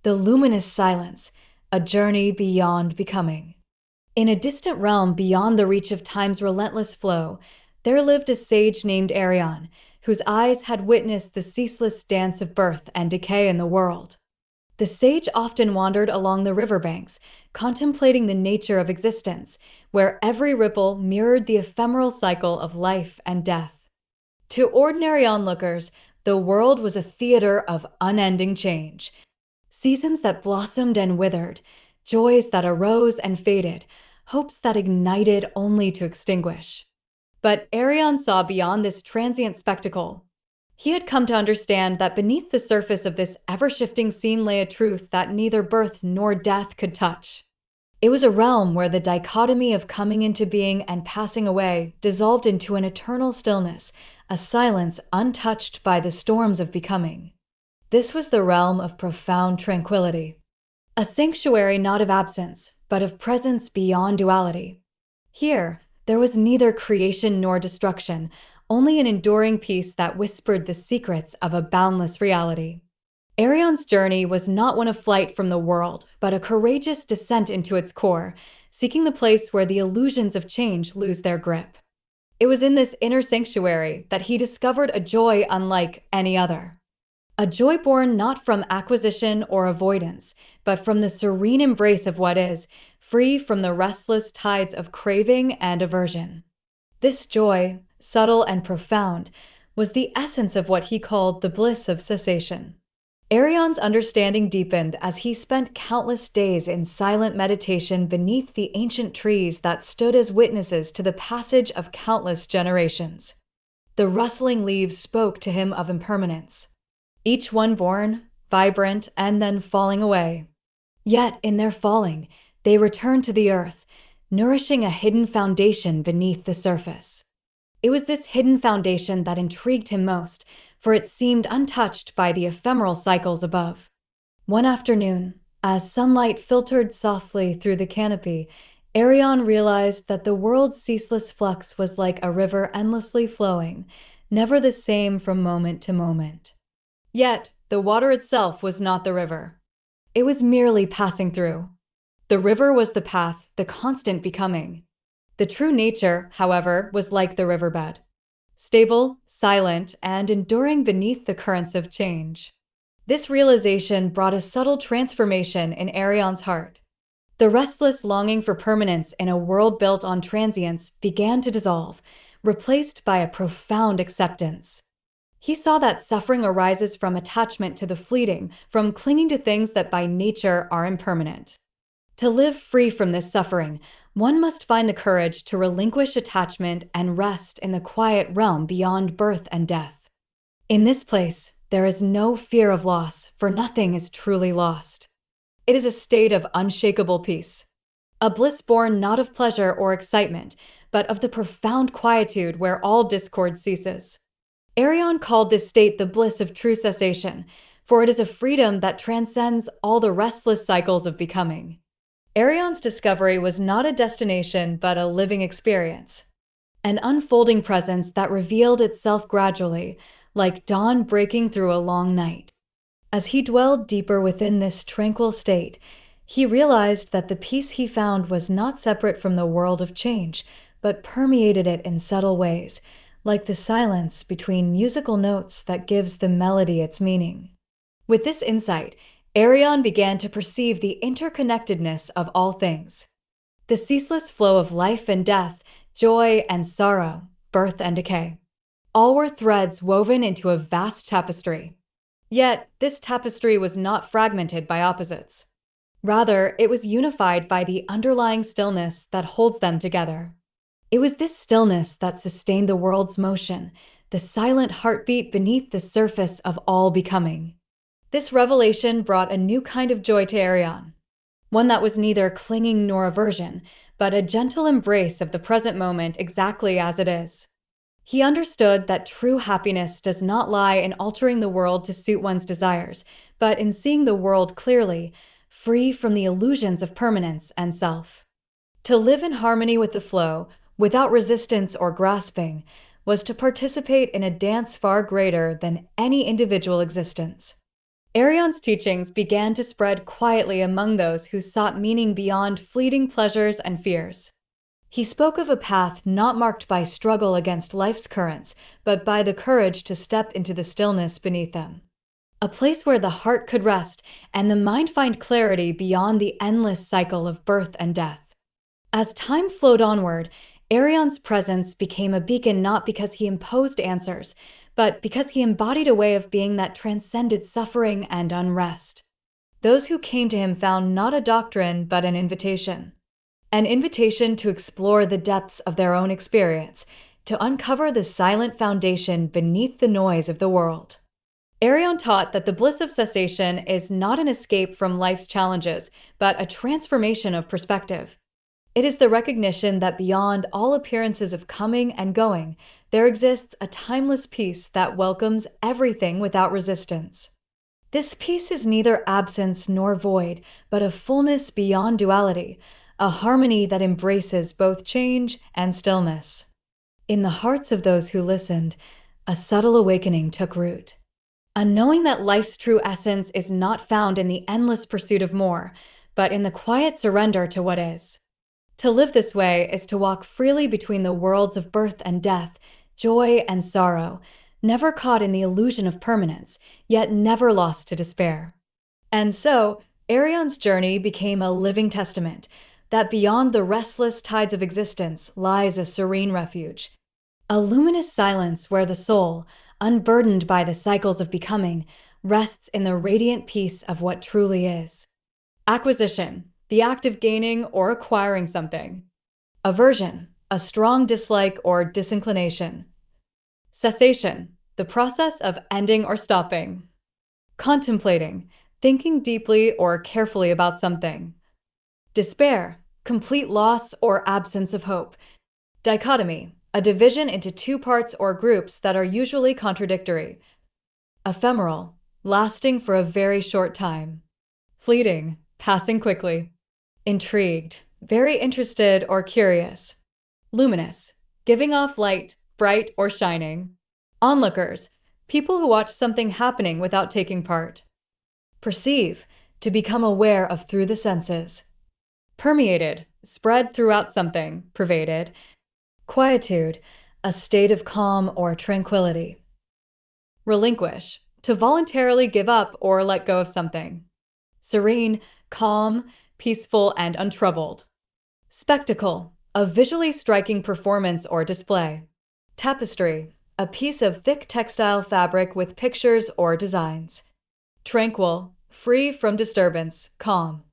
The luminous silence, a journey beyond becoming. In a distant realm beyond the reach of time's relentless flow, there lived a sage named Arion, whose eyes had witnessed the ceaseless dance of birth and decay in the world. The sage often wandered along the riverbanks, contemplating the nature of existence, where every ripple mirrored the ephemeral cycle of life and death. To ordinary onlookers, the world was a theater of unending change. Seasons that blossomed and withered, joys that arose and faded, hopes that ignited only to extinguish. But Arion saw beyond this transient spectacle. He had come to understand that beneath the surface of this ever-shifting scene lay a truth that neither birth nor death could touch. It was a realm where the dichotomy of coming into being and passing away dissolved into an eternal stillness, a silence untouched by the storms of becoming. This was the realm of profound tranquility, a sanctuary not of absence, but of presence beyond duality. Here, there was neither creation nor destruction, only an enduring peace that whispered the secrets of a boundless reality. Arion's journey was not one of flight from the world, but a courageous descent into its core, seeking the place where the illusions of change lose their grip. It was in this inner sanctuary that he discovered a joy unlike any other. A joy born not from acquisition or avoidance, but from the serene embrace of what is, free from the restless tides of craving and aversion. This joy, subtle and profound, was the essence of what he called the bliss of cessation. Arion's understanding deepened as he spent countless days in silent meditation beneath the ancient trees that stood as witnesses to the passage of countless generations. The rustling leaves spoke to him of impermanence, each one born, vibrant, and then falling away. Yet in their falling, they returned to the earth, nourishing a hidden foundation beneath the surface. It was this hidden foundation that intrigued him most, for it seemed untouched by the ephemeral cycles above. One afternoon, as sunlight filtered softly through the canopy, Arion realized that the world's ceaseless flux was like a river endlessly flowing, never the same from moment to moment. Yet, the water itself was not the river. It was merely passing through. The river was the path, the constant becoming. The true nature, however, was like the riverbed, stable, silent, and enduring beneath the currents of change. This realization brought a subtle transformation in Arion's heart. The restless longing for permanence in a world built on transience began to dissolve, replaced by a profound acceptance. He saw that suffering arises from attachment to the fleeting, from clinging to things that by nature are impermanent. To live free from this suffering, one must find the courage to relinquish attachment and rest in the quiet realm beyond birth and death. In this place, there is no fear of loss, for nothing is truly lost. It is a state of unshakable peace, a bliss born not of pleasure or excitement, but of the profound quietude where all discord ceases. Arion called this state the bliss of true cessation, for it is a freedom that transcends all the restless cycles of becoming. Arion's discovery was not a destination, but a living experience, an unfolding presence that revealed itself gradually, like dawn breaking through a long night. As he dwelled deeper within this tranquil state, he realized that the peace he found was not separate from the world of change, but permeated it in subtle ways, like the silence between musical notes that gives the melody its meaning. With this insight, Arion began to perceive the interconnectedness of all things. The ceaseless flow of life and death, joy and sorrow, birth and decay. All were threads woven into a vast tapestry. Yet, this tapestry was not fragmented by opposites. Rather, it was unified by the underlying stillness that holds them together. It was this stillness that sustained the world's motion, the silent heartbeat beneath the surface of all becoming. This revelation brought a new kind of joy to Arion, one that was neither clinging nor aversion, but a gentle embrace of the present moment exactly as it is. He understood that true happiness does not lie in altering the world to suit one's desires, but in seeing the world clearly, free from the illusions of permanence and self. To live in harmony with the flow, without resistance or grasping, was to participate in a dance far greater than any individual existence. Arion's teachings began to spread quietly among those who sought meaning beyond fleeting pleasures and fears. He spoke of a path not marked by struggle against life's currents, but by the courage to step into the stillness beneath them. A place where the heart could rest and the mind find clarity beyond the endless cycle of birth and death. As time flowed onward, Arion's presence became a beacon not because he imposed answers, but because he embodied a way of being that transcended suffering and unrest. Those who came to him found not a doctrine, but an invitation. An invitation to explore the depths of their own experience, to uncover the silent foundation beneath the noise of the world. Arion taught that the bliss of cessation is not an escape from life's challenges, but a transformation of perspective. It is the recognition that beyond all appearances of coming and going, there exists a timeless peace that welcomes everything without resistance. This peace is neither absence nor void, but a fullness beyond duality, a harmony that embraces both change and stillness. In the hearts of those who listened, a subtle awakening took root. A knowing that life's true essence is not found in the endless pursuit of more, but in the quiet surrender to what is. To live this way is to walk freely between the worlds of birth and death, joy and sorrow, never caught in the illusion of permanence, yet never lost to despair. And so, Arion's journey became a living testament that beyond the restless tides of existence lies a serene refuge, a luminous silence where the soul, unburdened by the cycles of becoming, rests in the radiant peace of what truly is. Acquisition, the act of gaining or acquiring something. Aversion, a strong dislike or disinclination. Cessation, the process of ending or stopping. Contemplating, thinking deeply or carefully about something. Despair, complete loss or absence of hope. Dichotomy, a division into two parts or groups that are usually contradictory. Ephemeral, lasting for a very short time. Fleeting, passing quickly. Intrigued, very interested or curious. Luminous, giving off light, bright or shining. Onlookers, people who watch something happening without taking part. Perceive, to become aware of through the senses. Permeated, spread throughout something, pervaded. Quietude, a state of calm or tranquility. Relinquish, to voluntarily give up or let go of something. Serene, calm, peaceful, and untroubled. Spectacle, a visually striking performance or display. Tapestry, a piece of thick textile fabric with pictures or designs. Tranquil, free from disturbance, calm.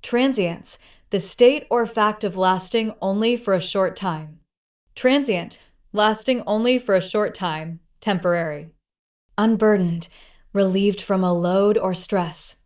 Transience, the state or fact of lasting only for a short time. Transient, lasting only for a short time, temporary. Unburdened, relieved from a load or stress.